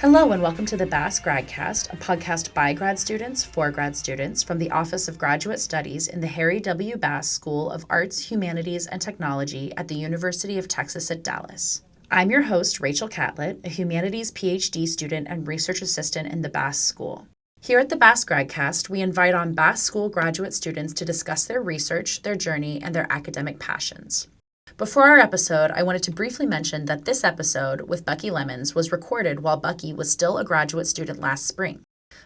Hello and welcome to the Bass Gradcast, a podcast by grad students for grad students from the Office of Graduate Studies in the Harry W. Bass School of Arts, Humanities, and Technology at the University of Texas at Dallas. I'm your host, Rachel Catlett, a humanities PhD student and research assistant in the Bass School. Here at the Bass Gradcast, we invite on Bass School graduate students to discuss their research, their journey, and their academic passions. Before our episode, I wanted to briefly mention that this episode with Bucky Lemons was recorded while Bucky was still a graduate student last spring.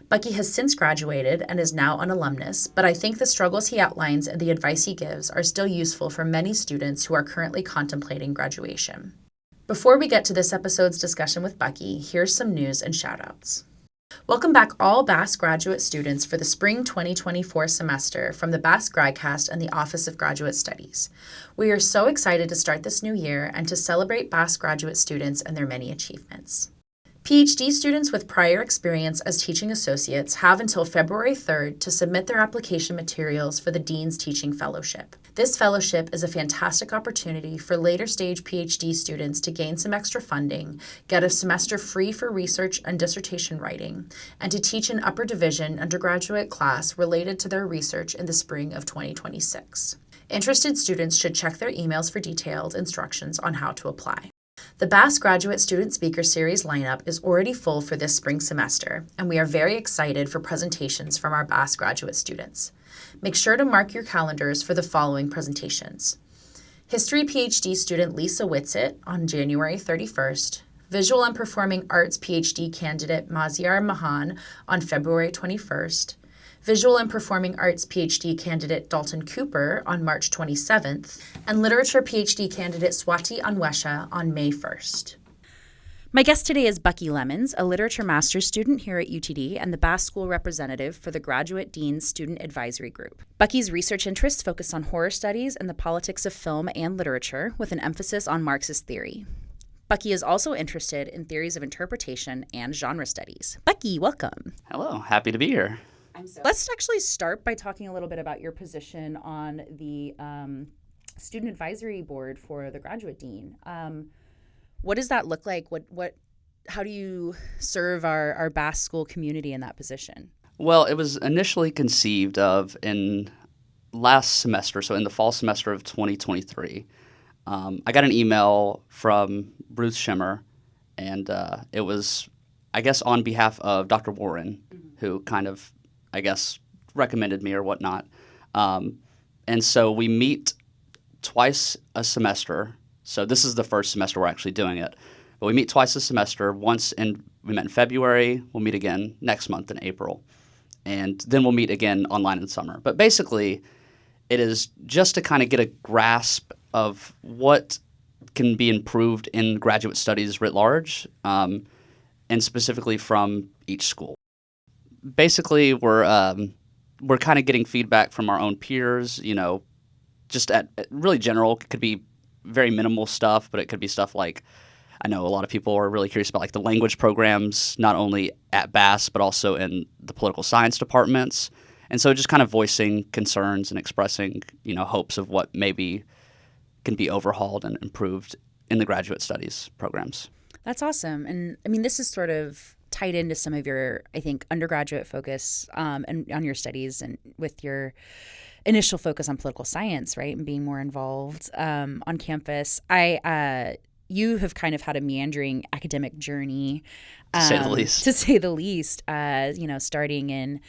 Bucky has since graduated and is now an alumnus, but I think the struggles he outlines and the advice he gives are still useful for many students who are currently contemplating graduation. Before we get to this episode's discussion with Bucky, here's some news and shoutouts. Welcome back all Bass graduate students for the spring 2024 semester from the Bass Gradcast and the Office of Graduate Studies. We are so excited to start this new year and to celebrate Bass graduate students and their many achievements. PhD students with prior experience as teaching associates have until February 3rd to submit their application materials for the Dean's Teaching Fellowship. This fellowship is a fantastic opportunity for later stage PhD students to gain some extra funding, get a semester free for research and dissertation writing, and to teach an upper division undergraduate class related to their research in the spring of 2026. Interested students should check their emails for detailed instructions on how to apply. The Bass Graduate Student Speaker Series lineup is already full for this spring semester, and we are very excited for presentations from our Bass graduate students. Make sure to mark your calendars for the following presentations. History PhD student Lisa Whitsitt on January 31st, Visual and Performing Arts PhD candidate Maziar Mahan on February 21st, Visual and Performing Arts PhD candidate Dalton Cooper on March 27th, and Literature PhD candidate Swati Anwesha on May 1st. My guest today is Bucky Lemons, a literature master's student here at UTD and the Bass School representative for the Graduate Dean's Student Advisory Group. Bucky's research interests focus on horror studies and the politics of film and literature, with an emphasis on Marxist theory. Bucky is also interested in theories of interpretation and genre studies. Bucky, welcome. Hello, happy to be here. Let's actually start by talking a little bit about your position on the student advisory board for the graduate dean. What does that look like? How do you serve our Bass School community in that position? Well, it was initially conceived of in last semester, so in the fall semester of 2023. I got an email from Bruce Schimmer, and it was, I guess, on behalf of Dr. Warren, who kind of, I guess, recommended me or whatnot. And so we meet twice a semester. So this is the first semester we're actually doing it. But we meet twice a semester. We met in February. We'll meet again next month in April. And then we'll meet again online in summer. But basically, it is just to kind of get a grasp of what can be improved in graduate studies writ large, and specifically from each school. Basically, we're kind of getting feedback from our own peers, just at really general. It could be very minimal stuff, but it could be stuff like, I know a lot of people are really curious about like the language programs, not only at Bass, but also in the political science departments. And so just kind of voicing concerns and expressing, hopes of what maybe can be overhauled and improved in the graduate studies programs. That's awesome. And I mean, this is sort of tied into some of your, I think, undergraduate focus and on your studies and with your initial focus on political science, right, and being more involved on campus. You have kind of had a meandering academic journey, to say the least. Starting in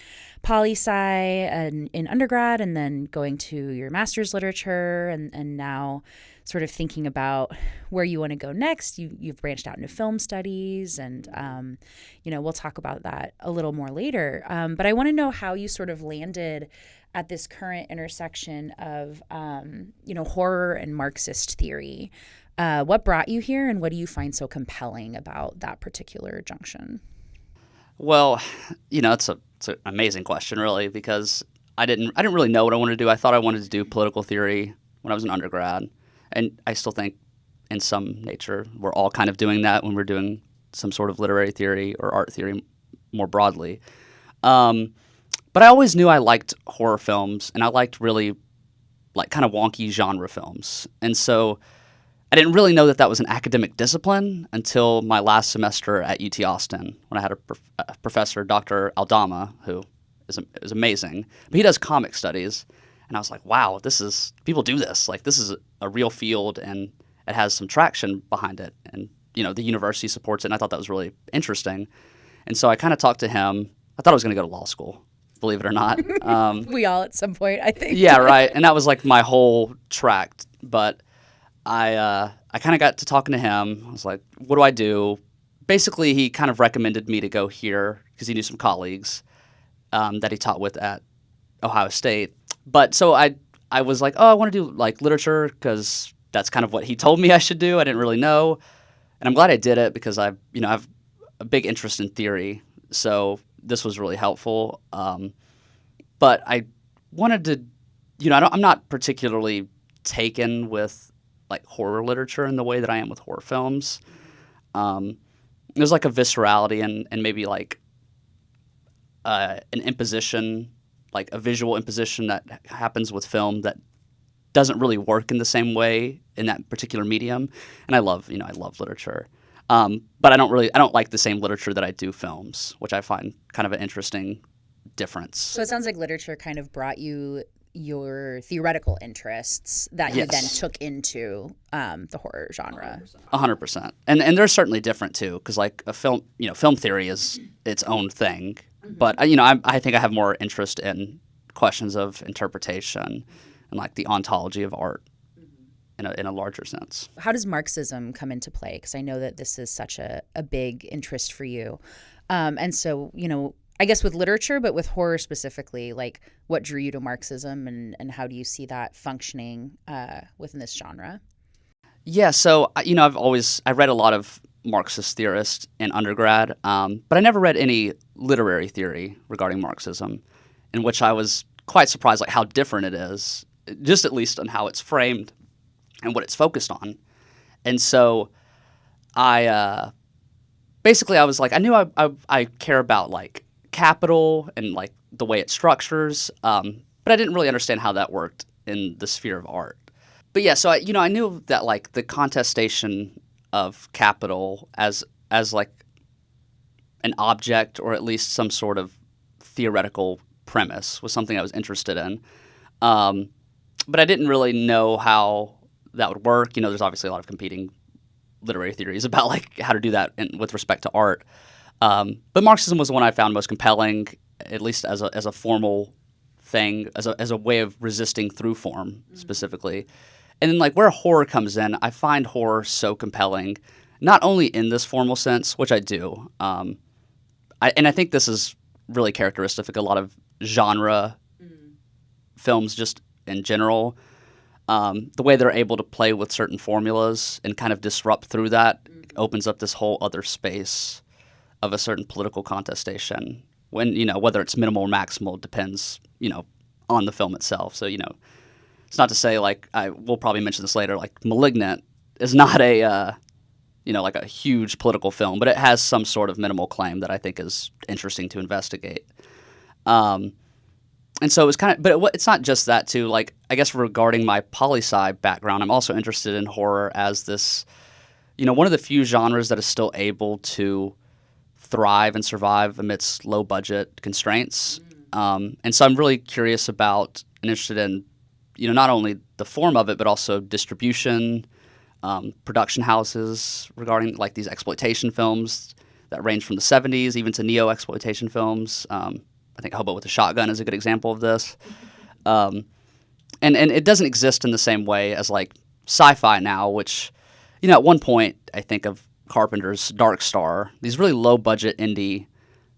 poli-sci and in undergrad, and then going to your master's literature, and now sort of thinking about where you want to go next. You've branched out into film studies, and we'll talk about that a little more later. But I want to know how you sort of landed at this current intersection of horror and Marxist theory. What brought you here, and what do you find so compelling about that particular junction? Well, it's an amazing question, really, because I didn't really know what I wanted to do. I thought I wanted to do political theory when I was an undergrad, and I still think, in some nature, we're all kind of doing that when we're doing some sort of literary theory or art theory more broadly. But I always knew I liked horror films, and I liked really, kind of wonky genre films, and so I didn't really know that that was an academic discipline until my last semester at UT Austin, when I had a professor, Dr. Aldama, who is amazing. But he does comic studies, and I was like, wow, people do this. Like, this is a real field, and it has some traction behind it. And, the university supports it, and I thought that was really interesting. And so I kind of talked to him. I thought I was going to go to law school, believe it or not. We all at some point, I think. Yeah, right. And that was like my whole track. But I kind of got to talking to him. I was like, what do I do? Basically, he kind of recommended me to go here because he knew some colleagues that he taught with at Ohio State. But so I was like, oh, I want to do like literature because that's kind of what he told me I should do. I didn't really know. And I'm glad I did it because I have a big interest in theory. So this was really helpful. But I wanted to, I'm not particularly taken with like horror literature in the way that I am with horror films. There's like a viscerality and maybe like an imposition, like a visual imposition that happens with film that doesn't really work in the same way in that particular medium. And I love literature. But I don't like the same literature that I do films, which I find kind of an interesting difference. So it sounds like literature kind of brought you your theoretical interests that you then took into the horror genre. 100%. And they're certainly different too, because like a film, film theory is its own thing. Mm-hmm. But I think I have more interest in questions of interpretation and like the ontology of art in a larger sense. How does Marxism come into play? Because I know that this is such a big interest for you. And so, I guess with literature, but with horror specifically, like what drew you to Marxism and how do you see that functioning within this genre? Yeah, so, I read a lot of Marxist theorists in undergrad, but I never read any literary theory regarding Marxism, in which I was quite surprised like how different it is, just at least on how it's framed and what it's focused on. And so I was like, I knew I care about like capital and like the way it structures, but I didn't really understand how that worked in the sphere of art. But yeah, so I knew that like the contestation of capital as like an object or at least some sort of theoretical premise was something I was interested in. But I didn't really know how that would work. There's obviously a lot of competing literary theories about like how to do that with respect to art. But Marxism was the one I found most compelling, at least as a formal thing, as a way of resisting through form specifically. And then like where horror comes in, I find horror so compelling, not only in this formal sense, which I do, and I think this is really characteristic of a lot of genre films just in general. The way they're able to play with certain formulas and kind of disrupt through that opens up this whole other space of a certain political contestation. When whether it's minimal or maximal depends on the film itself. So it's not to say like we'll probably mention this later. Like *Malignant* is not a like a huge political film, but it has some sort of minimal claim that I think is interesting to investigate. And so it was it's not just that too. Like I guess regarding my poli-sci background, I'm also interested in horror as this, one of the few genres that is still able to thrive and survive amidst low budget constraints. And so I'm really curious about and interested in, not only the form of it, but also distribution, production houses regarding like these exploitation films that range from the 70s even to neo-exploitation films. I think Hobo with a Shotgun is a good example of this. And it doesn't exist in the same way as like sci-fi now, which, at one point I think of Carpenter's Dark Star, these really low-budget indie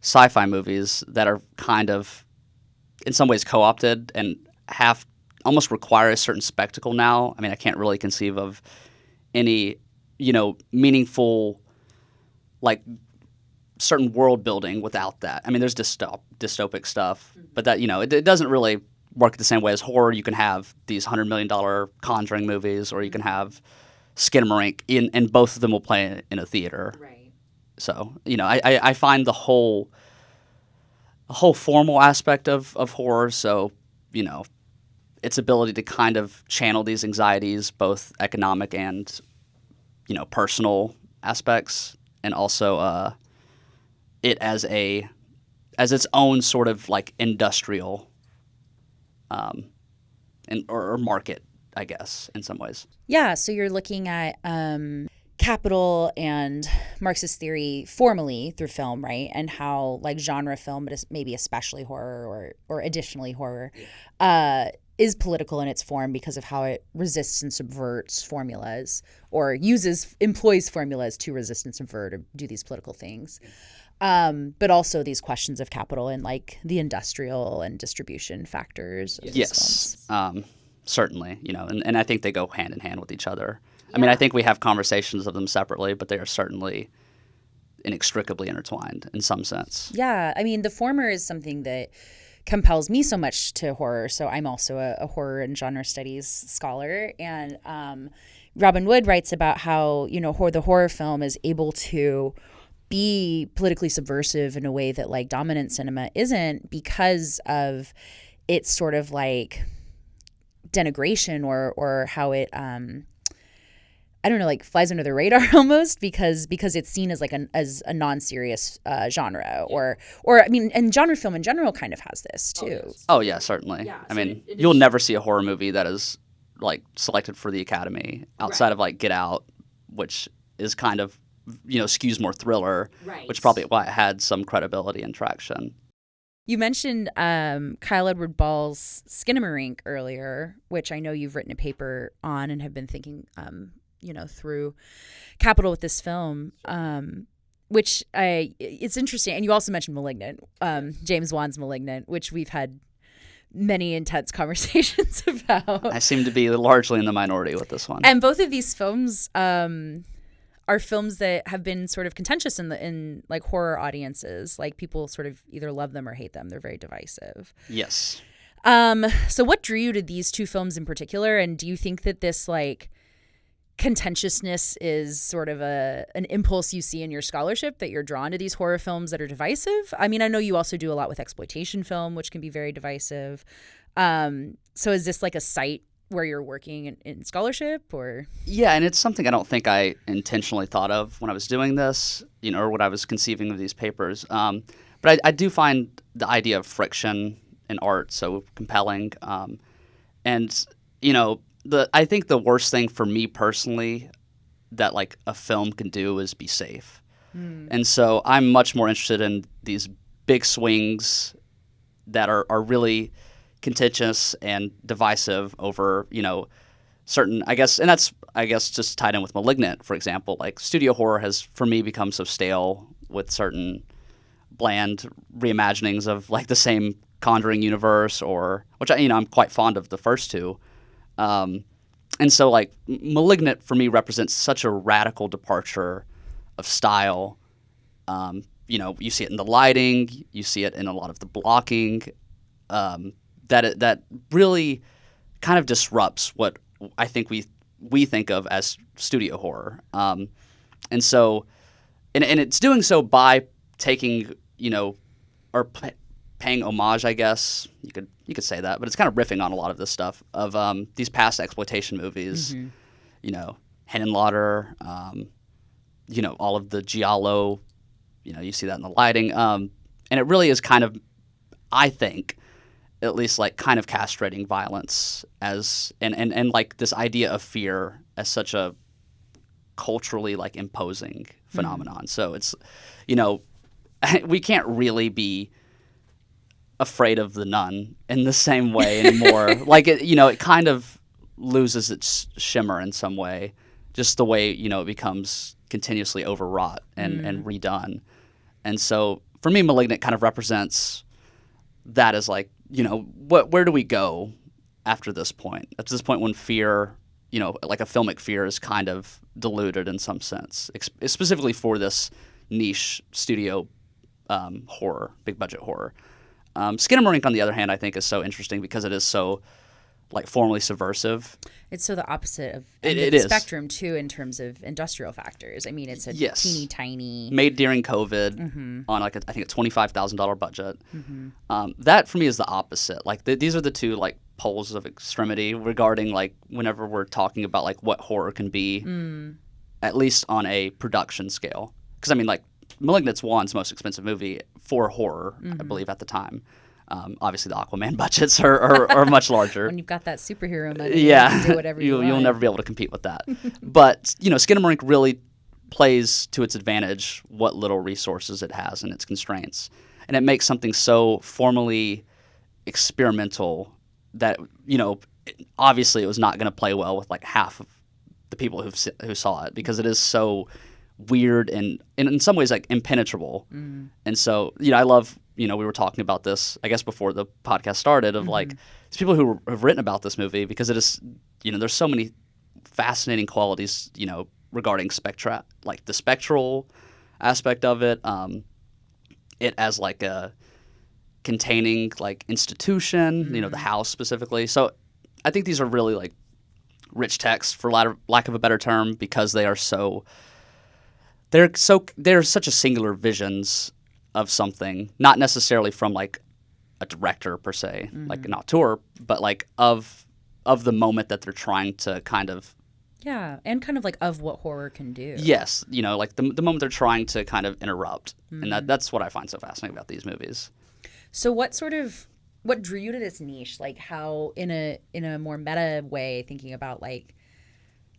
sci-fi movies that are kind of, in some ways, co-opted and almost require a certain spectacle now. I mean, I can't really conceive of any, meaningful, like, certain world building without that. I mean, there's dystopic stuff, but that, it doesn't really work the same way as horror. You can have these $100 million Conjuring movies, or you can have Skinamarink, and both of them will play in a theater. Right. So, I find the whole formal aspect of horror, so, its ability to kind of channel these anxieties, both economic and personal aspects, and also it as its own sort of like industrial or market, I guess, in some ways. Yeah, so you're looking at capital and Marxist theory formally through film, right? And how like genre film, but maybe especially horror or additionally horror, is political in its form because of how it resists and subverts formulas or employs formulas to resist and subvert or do these political things. But also these questions of capital and like the industrial and distribution factors of these films. Certainly, and I think they go hand in hand with each other. Yeah. I mean, I think we have conversations of them separately, but they are certainly inextricably intertwined in some sense. Yeah, I mean, the former is something that compels me so much to horror. So I'm also a horror and genre studies scholar. And Robin Wood writes about how, the horror film is able to be politically subversive in a way that like dominant cinema isn't because of its sort of like denigration or how it like flies under the radar almost because it's seen as like as a non-serious genre or I mean, and genre film in general kind of has this too. Oh yeah, certainly. Yeah, I mean, you'll never see a horror movie that is like selected for the Academy outside of like Get Out, which is kind of skews more thriller, which is probably why it had some credibility and traction. You mentioned Kyle Edward Ball's Skinamarink earlier, which I know you've written a paper on and have been thinking, through capital with this film, which it's interesting. And you also mentioned Malignant, James Wan's Malignant, which we've had many intense conversations about. I seem to be largely in the minority with this one. And both of these films are films that have been sort of contentious in like horror audiences. Like people sort of either love them or hate them. They're very divisive. Yes. So what drew you to these two films in particular? And do you think that this like contentiousness is sort of an impulse you see in your scholarship, that you're drawn to these horror films that are divisive? I mean, I know you also do a lot with exploitation film, which can be very divisive. So is this like a site where you're working in scholarship or? Yeah, and it's something I don't think I intentionally thought of when I was doing this, or when I was conceiving of these papers. But I do find the idea of friction in art so compelling. And, I think the worst thing for me personally that like a film can do is be safe. And so I'm much more interested in these big swings that are really contentious and divisive over, certain, I guess just tied in with Malignant, for example. Like studio horror has, for me, become so stale with certain bland reimaginings of like the same Conjuring universe, which I'm quite fond of the first two. And so like Malignant for me represents such a radical departure of style. You see it in the lighting, you see it in a lot of the blocking, that really kind of disrupts what I think we think of as studio horror. And so, and it's doing so by taking, or paying homage, I guess you could say that, but it's kind of riffing on a lot of this stuff of these past exploitation movies, Henenlotter, all of the giallo, you see that in the lighting, and it really is kind of, I think, at least like kind of castrating violence as and like this idea of fear as such a culturally like imposing phenomenon. So it's, we can't really be afraid of the nun in the same way anymore. Like it kind of loses its shimmer in some way, just the way, it becomes continuously overwrought and redone. And so for me, Malignant kind of represents that as like, where do we go after this point? At this point when fear, like a filmic fear is kind of diluted in some sense, specifically for this niche studio horror, big budget horror. Skinamarink, on the other hand, I think is so interesting because it is so like formally subversive. It's so the opposite of the spectrum too in terms of industrial factors. I mean, it's a teeny tiny made during COVID on like I think a $25,000 budget. That for me is the opposite. Like these are the two like poles of extremity regarding like whenever we're talking about like what horror can be at least on a production scale. Because, I mean, like, *Malignant's* Wan's most expensive movie for horror, I believe, at the time. Obviously, the Aquaman budgets are much larger. When you've got that superhero money, yeah, you can do whatever you want. You'll never be able to compete with that. But, Skinamarink really plays to its advantage what little resources it has and its constraints. And it makes something so formally experimental that, obviously it was not going to play well with like half of the people who saw it, because it is so weird and in some ways like impenetrable. And so, I love, we were talking about this, I guess, before the podcast started, of like these people who have written about this movie, because it is, there's so many fascinating qualities, regarding spectra, like the spectral aspect of it, it as like a containing like institution, the house specifically. So I think these are really like rich texts, for lack of a better term, because they're such a singular visions of something, not necessarily from like a director per se, like an auteur, but like of the moment that they're trying to kind of. Yeah, and kind of like of what horror can do. Yes, like the moment they're trying to kind of interrupt. And that's what I find so fascinating about these movies. So what drew you to this niche? Like how, in a more meta way, thinking about like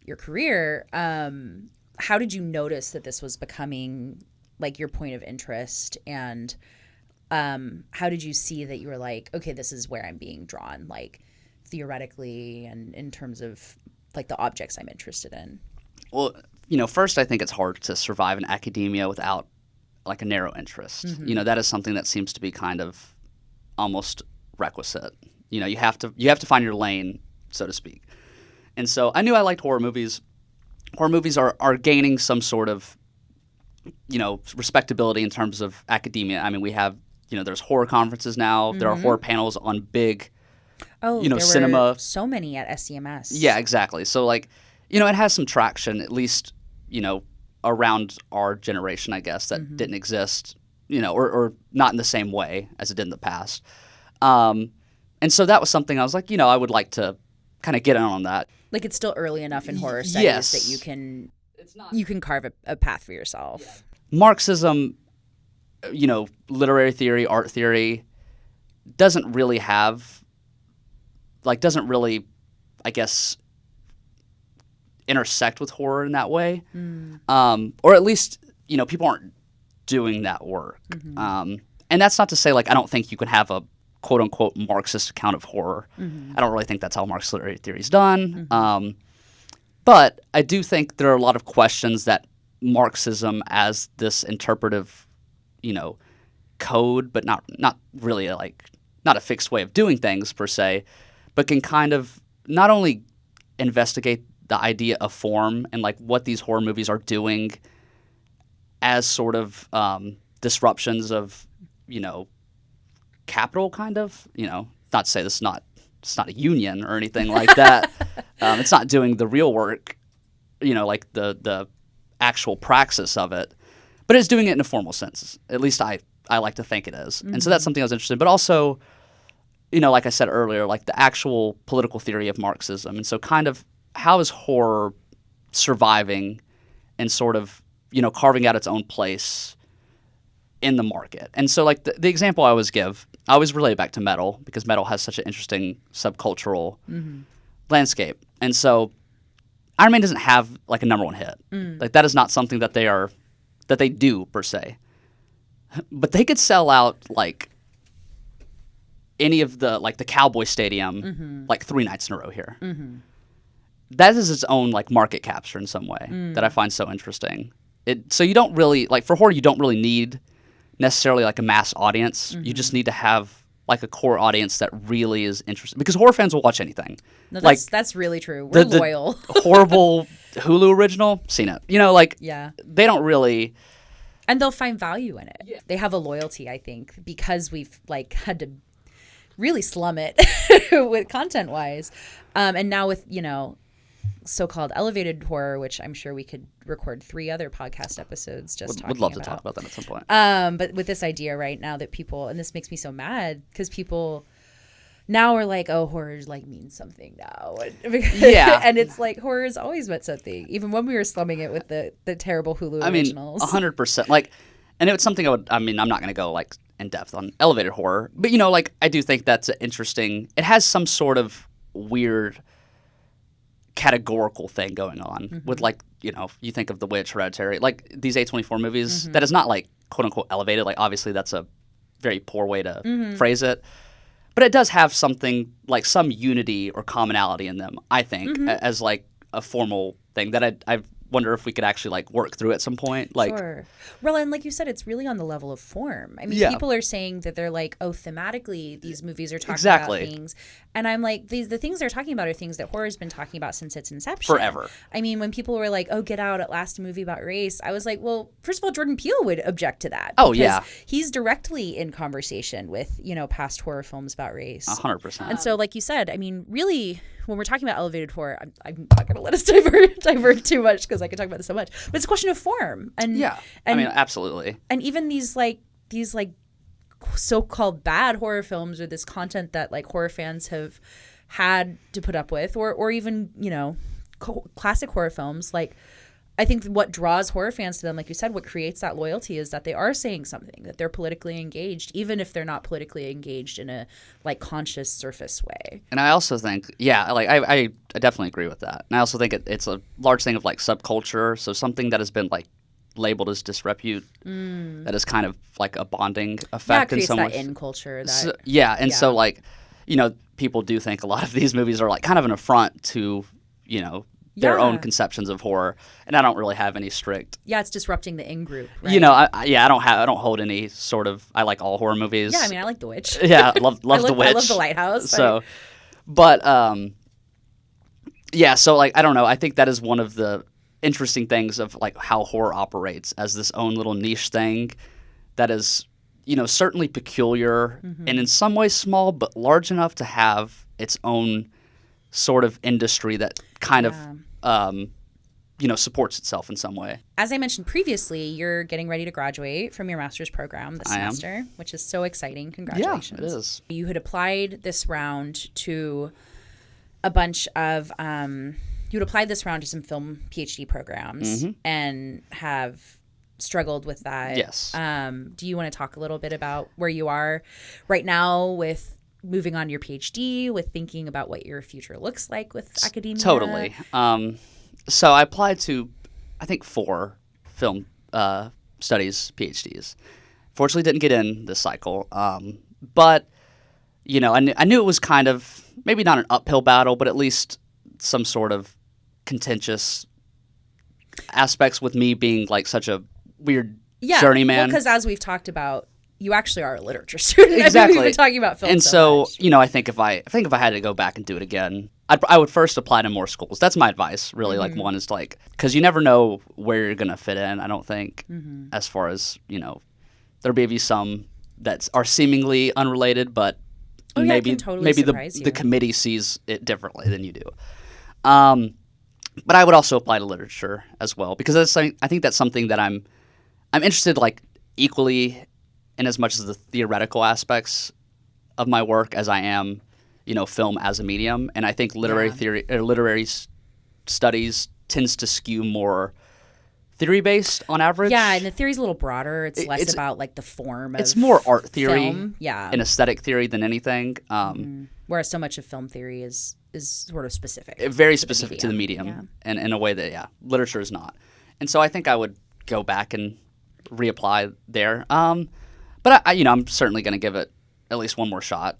your career, how did you notice that this was becoming like your point of interest? And how did you see that you were like, okay, this is where I'm being drawn, like theoretically and in terms of like the objects I'm interested in? Well, first I think it's hard to survive in academia without like a narrow interest. That is something that seems to be kind of almost requisite. You have to find your lane, so to speak. And so I knew I liked horror movies. Horror movies are gaining some sort of, respectability in terms of academia. I mean, we have, there's horror conferences now. There are horror panels on big, there cinema. Were so many at SCMS. Yeah, exactly. So like, it has some traction, at least, around our generation, I guess, that didn't exist, or not in the same way as it did in the past. And so that was something I was like, I would like to kind of get in on that. Like it's still early enough in horror studies that you can carve a path for yourself. Yeah. Marxism, literary theory, art theory, doesn't really, I guess, intersect with horror in that way. Or at least, people aren't doing that work. And that's not to say, like, I don't think you can have a quote-unquote Marxist account of horror. I don't really think that's how Marxist literary theory is done. But I do think there are a lot of questions that Marxism as this interpretive, code, but not really not a fixed way of doing things per se, but can kind of not only investigate the idea of form and like what these horror movies are doing as sort of disruptions of, capital, kind of, not to say it's not a union or anything like that. It's not doing the real work, like the actual praxis of it, but it's doing it in a formal sense. At least I like to think it is. And so that's something I was interested in. But also, like I said earlier, like the actual political theory of Marxism. And so kind of how is horror surviving and sort of, carving out its own place in the market. And so like the example I always give, I always relate it back to metal, because metal has such an interesting subcultural landscape. And so Iron Man doesn't have like a number one hit. Like that is not something that they do per se. But they could sell out like any of the like the Cowboy Stadium like 3 nights in a row here. That is its own like market capture in some way that I find so interesting. So you don't really like, for horror you don't really need necessarily like a mass audience. You just need to have like a core audience that really is interested, because horror fans will watch anything. No, that's really true. We're loyal. The horrible Hulu original, seen it. They don't really. And they'll find value in it. Yeah. They have a loyalty, I think, because we've like had to really slum it with content wise. And now with, so-called elevated horror, which I'm sure we could record 3 other podcast episodes just talking about. Would love to talk about that at some point. But with this idea right now that people, and this makes me so mad because people now we're like, oh, horror like means something now. Yeah. And it's like horror has always meant something, even when we were slumming it with the terrible Hulu originals. 100%. Like, and it's something I'm not going to go like in depth on elevated horror, but like I do think that's interesting. It has some sort of weird categorical thing going on with like, you think of The Witch, Hereditary, like these A24 movies that is not like quote unquote elevated. Like obviously that's a very poor way to phrase it, but it does have something like some unity or commonality in them, I think, as like a formal thing that I wonder if we could actually like work through at some point. Like, sure. Well, and like you said, it's really on the level of form. I mean, people are saying that they're like, oh, thematically, these movies are talking about things. And I'm like, the things they're talking about are things that horror's been talking about since its inception. Forever. I mean, when people were like, oh, Get Out, at last a movie about race, I was like, well, first of all, Jordan Peele would object to that. Oh, yeah. He's directly in conversation with, past horror films about race. 100%. And so, like you said, I mean, really, when we're talking about elevated horror, I'm not going to let us divert too much because I could talk about this so much. But it's a question of form. And I mean, absolutely. And even these so-called bad horror films, or this content that like horror fans have had to put up with, or even classic horror films, like I think what draws horror fans to them, like you said, what creates that loyalty is that they are saying something, that they're politically engaged, even if they're not politically engaged in a like conscious surface way. And I also think, like I definitely agree with that. And I also think it's a large thing of like subculture. So something that has been like labeled as disrepute, that is kind of like a bonding effect in some ways. That in culture. So like, people do think a lot of these movies are like kind of an affront to, their own conceptions of horror, and I don't really have any strict. Yeah, it's disrupting the in-group. Right? I don't hold any sort of. I like all horror movies. Yeah, I mean, I like The Witch. Yeah, love The Witch. I love The Lighthouse. So, but so like I don't know. I think that is one of the interesting things of like how horror operates as this own little niche thing that is, certainly peculiar and in some ways small, but large enough to have its own sort of industry that kind of supports itself in some way. As I mentioned previously, you're getting ready to graduate from your master's program this semester, which is so exciting. Congratulations. Yeah, it is. You had applied this round to a bunch of you had applied this round to some film PhD programs and have struggled with that. Yes. Do you want to talk a little bit about where you are right now with moving on to your PhD, with thinking about what your future looks like with academia? Totally. So I applied to, I think, 4 film studies PhDs. Fortunately, didn't get in this cycle. But, I knew it was kind of, maybe not an uphill battle, but at least some sort of contentious aspects with me being like such a weird journeyman. Well, because as we've talked about, you actually are a literature student. Exactly. I mean, we've been talking about film and so much. I think if I had to go back and do it again, I would first apply to more schools. That's my advice, really. Like one is like, because you never know where you're gonna fit in. I don't think, as far as there may be some that are seemingly unrelated, but maybe the committee sees it differently than you do. But I would also apply to literature as well, because I think that's something that I'm interested like equally in as much as the theoretical aspects of my work as I am, film as a medium. And I think literary theory or literary studies tends to skew more theory-based on average. Yeah, and the theory's a little broader. It's less about like the form of It's more art theory film. and aesthetic theory than anything. Whereas so much of film theory is sort of specific. Very specific to the medium and in a way that, literature is not. And so I think I would go back and reapply there. But I'm certainly going to give it at least one more shot.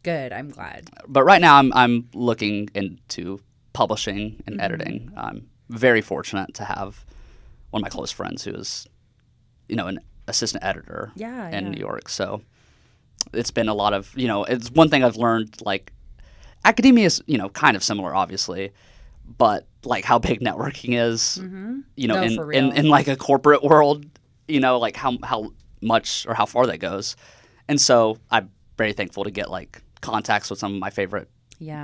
Good, I'm glad. But right now I'm looking into publishing and editing. I'm very fortunate to have one of my close friends who is, an assistant editor in New York. So it's been a lot of, it's one thing I've learned, like academia is, kind of similar, obviously, but like how big networking is, in like a corporate world, like how much or how far that goes. And so I'm very thankful to get like contacts with some of my favorite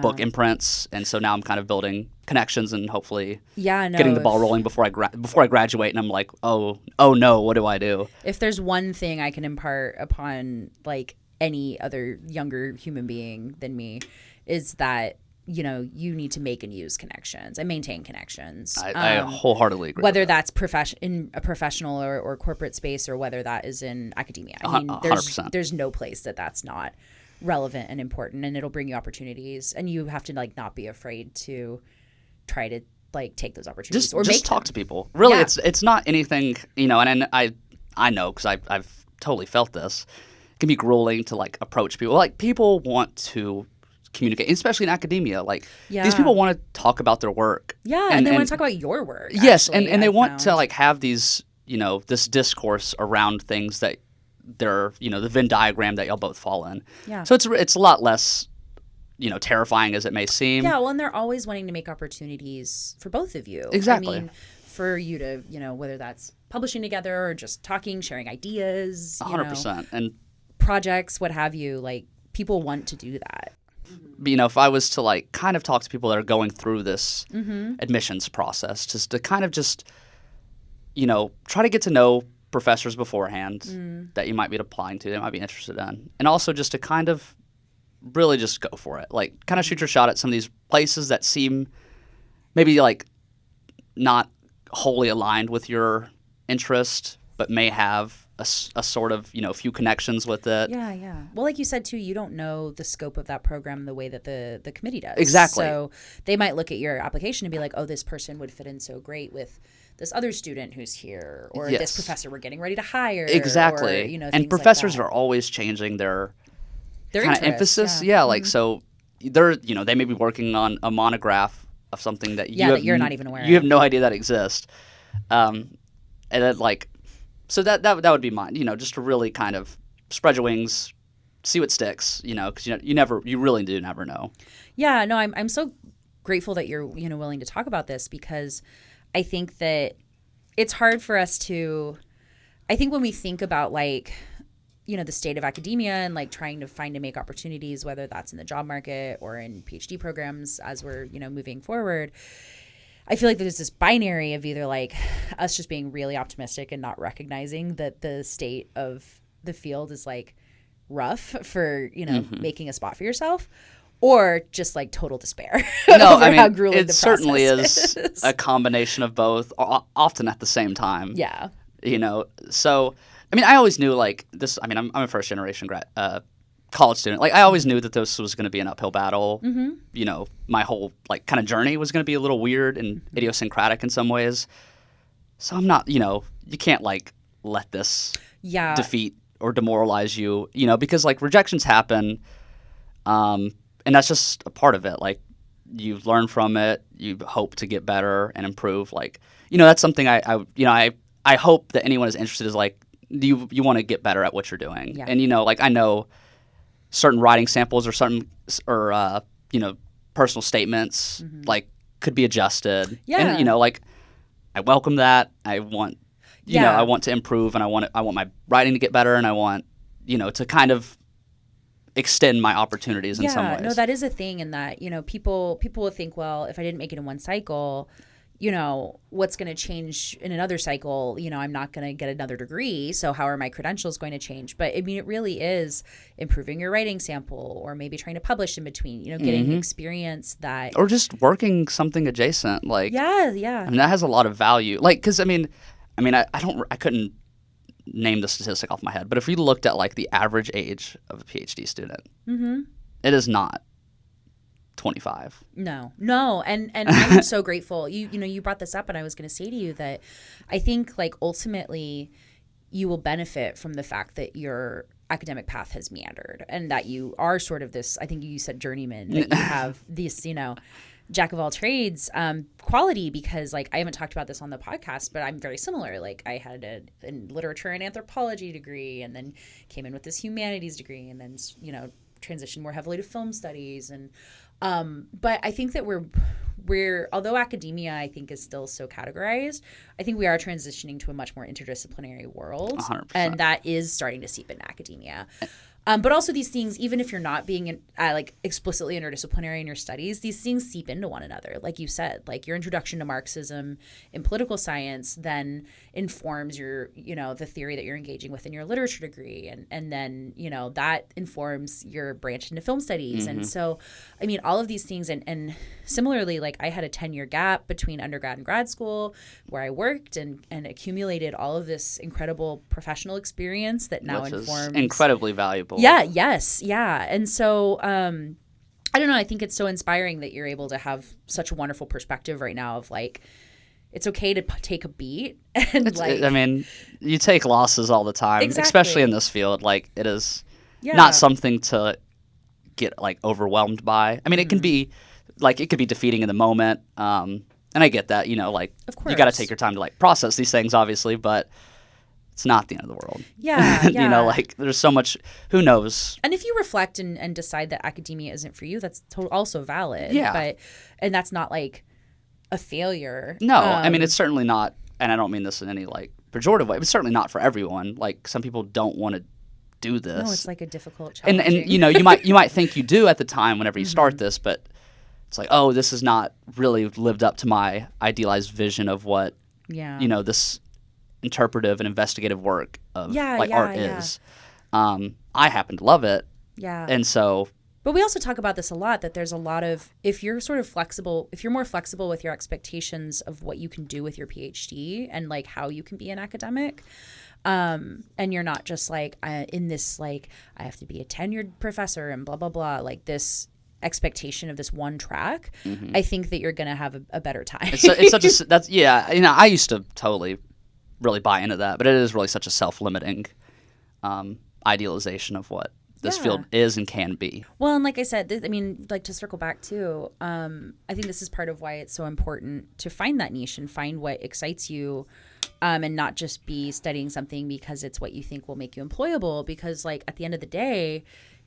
book imprints, and so now I'm kind of building connections and hopefully getting the ball rolling before I graduate. And I'm like, oh no, what do I do? If there's one thing I can impart upon like any other younger human being than me is that, you you need to make and use connections and maintain connections. I wholeheartedly agree. Whether that's in a professional or corporate space, or whether that is in academia. I mean, 100%. There's no place that's not relevant and important, and it'll bring you opportunities, and you have to not be afraid to try to take those opportunities just talk to people. Really, it's not anything, and I know because I've totally felt this. It can be grueling to approach people. People want to communicate, especially in academia. These people want to talk about their work. Yeah, and they want to talk about your work. Yes, actually, and they want to have these, this discourse around things that they're, the Venn diagram that y'all both fall in. Yeah. So it's a lot less, terrifying as it may seem. Yeah, well, and they're always wanting to make opportunities for both of you. Exactly. I mean, for you to, whether that's publishing together or just talking, sharing ideas, 100%. And projects, what have you, people want to do that. If I was to kind of talk to people that are going through this admissions process, just to kind of try to get to know professors beforehand that you might be applying to, they might be interested in, and also just to kind of really just go for it, kind of shoot your shot at some of these places that seem maybe not wholly aligned with your interest, but may have a sort of, few connections with it. Yeah. Well, like you said, too, you don't know the scope of that program the way that the committee does. Exactly. So they might look at your application and be like, oh, this person would fit in so great with this other student who's here, or this professor we're getting ready to hire. Exactly. Or, and professors are always changing their kind of emphasis. Yeah. So they're, they may be working on a monograph of something that that you're not even aware of. You have no idea that exists. And then so that would be mine, just to really kind of spread your wings, see what sticks, because you really do never know. Yeah, no, I'm so grateful that you're willing to talk about this, because I think that it's hard for us to. I think when we think about the state of academia and trying to find and make opportunities, whether that's in the job market or in PhD programs as we're moving forward. I feel like there's this binary of either us just being really optimistic and not recognizing that the state of the field is rough for, making a spot for yourself, or just total despair. No, I mean, how grueling it the certainly is a combination of both, often at the same time. Yeah. So, I mean, I always knew this, I mean, I'm a first generation college student. I always knew that this was going to be an uphill battle. My whole kind of journey was going to be a little weird and idiosyncratic in some ways. So I'm not, you can't let this defeat or demoralize you, because rejections happen, and that's just a part of it. You learn from it, you hope to get better and improve. That's something I hope that anyone is interested is you want to get better at what you're doing. Yeah. And I know certain writing samples or personal statements could be adjusted. Yeah. And I welcome that. I want I want to improve, and I want my writing to get better, and I want to kind of extend my opportunities in some ways. No, that is a thing, in that people will think, well, if I didn't make it in one cycle, what's going to change in another cycle? I'm not going to get another degree, so how are my credentials going to change? But I mean, it really is improving your writing sample, or maybe trying to publish in between, getting experience that, or just working something adjacent. Yeah. I mean, that has a lot of value. Because I couldn't name the statistic off my head, but if we looked at the average age of a PhD student, it is not 25. No, and I'm so grateful. You brought this up, and I was going to say to you that I think ultimately you will benefit from the fact that your academic path has meandered, and that you are sort of this, I think you said journeyman, that you have this, jack of all trades quality, because I haven't talked about this on the podcast, but I'm very similar. I had a literature and anthropology degree, and then came in with this humanities degree, and then transitioned more heavily to film studies. And but I think that we're although academia I think is still so categorized, I think we are transitioning to a much more interdisciplinary world. 100%. And that is starting to seep into academia. But also these things, even if you're not being like explicitly interdisciplinary in your studies, these things seep into one another. Like you said, like your introduction to Marxism in political science then informs your, the theory that you're engaging with in your literature degree. And then, that informs your branch into film studies. And so, I mean, all of these things. And similarly, like I had a 10-year gap between undergrad and grad school where I worked and accumulated all of this incredible professional experience that now informs. Is incredibly valuable. Yeah. Yes. Yeah. And so, I don't know. I think it's so inspiring that you're able to have such a wonderful perspective right now of like, it's okay to take a beat. And I mean, you take losses all the time, Exactly. especially in this field. Like it is not something to get like overwhelmed by. I mean, it can be like, it could be defeating in the moment. And I get that, like of course. You got to take your time to like process these things, obviously, but it's not the end of the world. Yeah. Like there's so much, who knows? And if you reflect and decide that academia isn't for you, that's also valid. Yeah. And that's not like a failure. No, I mean, it's certainly not, and I don't mean this in any like pejorative way, but it's certainly not for everyone. Like some people don't want to do this. No, it's like a difficult challenge. And you might think you do at the time whenever you start this, but it's like, oh, this has not really lived up to my idealized vision of what this interpretive and investigative work of art is. I happen to love it. Yeah. And so. But we also talk about this a lot, that there's a lot of, if you're more flexible with your expectations of what you can do with your PhD and like how you can be an academic, and you're not just like in this, like, I have to be a tenured professor and blah, blah, blah, like this expectation of this one track, I think that you're going to have a better time. It's such a, that's, yeah, I used to totally really buy into that, but it is really such a self-limiting idealization of what this field is and can be. Well, and like I said, I mean, like to circle back too, I think this is part of why it's so important to find that niche and find what excites you, and not just be studying something because it's what you think will make you employable. Because like at the end of the day,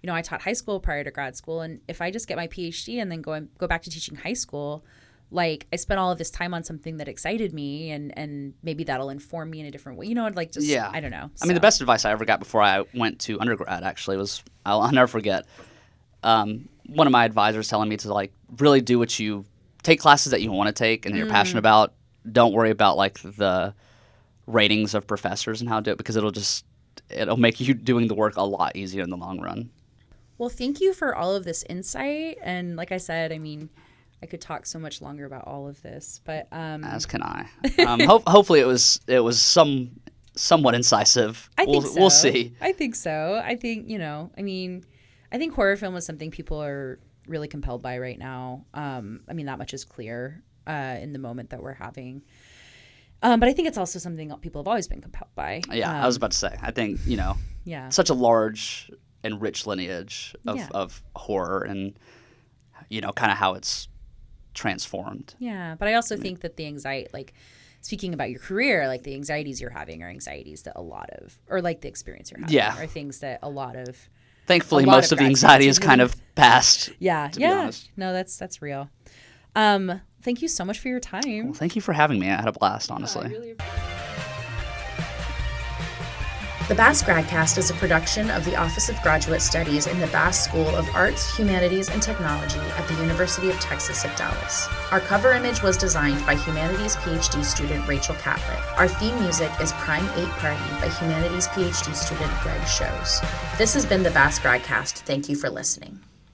I taught high school prior to grad school, and if I just get my PhD and then go back to teaching high school, like I spent all of this time on something that excited me, and maybe that'll inform me in a different way. Like just, I don't know. I mean, the best advice I ever got before I went to undergrad actually was, I'll never forget, one of my advisors telling me to like really do take classes that you want to take and that you're passionate about. Don't worry about like the ratings of professors and how to do it, because it'll make you doing the work a lot easier in the long run. Well, thank you for all of this insight. And like I said, I mean, I could talk so much longer about all of this, but as can I. Hopefully, it was somewhat incisive. I think so. We'll see. I think so. I think I think horror film is something people are really compelled by right now. I mean, that much is clear in the moment that we're having. But I think it's also something that people have always been compelled by. Yeah, I was about to say. I think such a large and rich lineage of horror, and kind of how it's transformed. Yeah, but I also think that the anxiety, like speaking about your career, like the anxieties you're having are anxieties that or like the experience you're having are things that a lot of. Thankfully, most of the anxiety is kind of past. Yeah, to be honest. No, that's real. Thank you so much for your time. Well, thank you for having me. I had a blast, honestly. Really. The Bass Gradcast is a production of the Office of Graduate Studies in the Bass School of Arts, Humanities, and Technology at the University of Texas at Dallas. Our cover image was designed by Humanities PhD student Rachel Catlett. Our theme music is Prime 8 Party by Humanities PhD student Greg Shows. This has been the Bass Gradcast. Thank you for listening.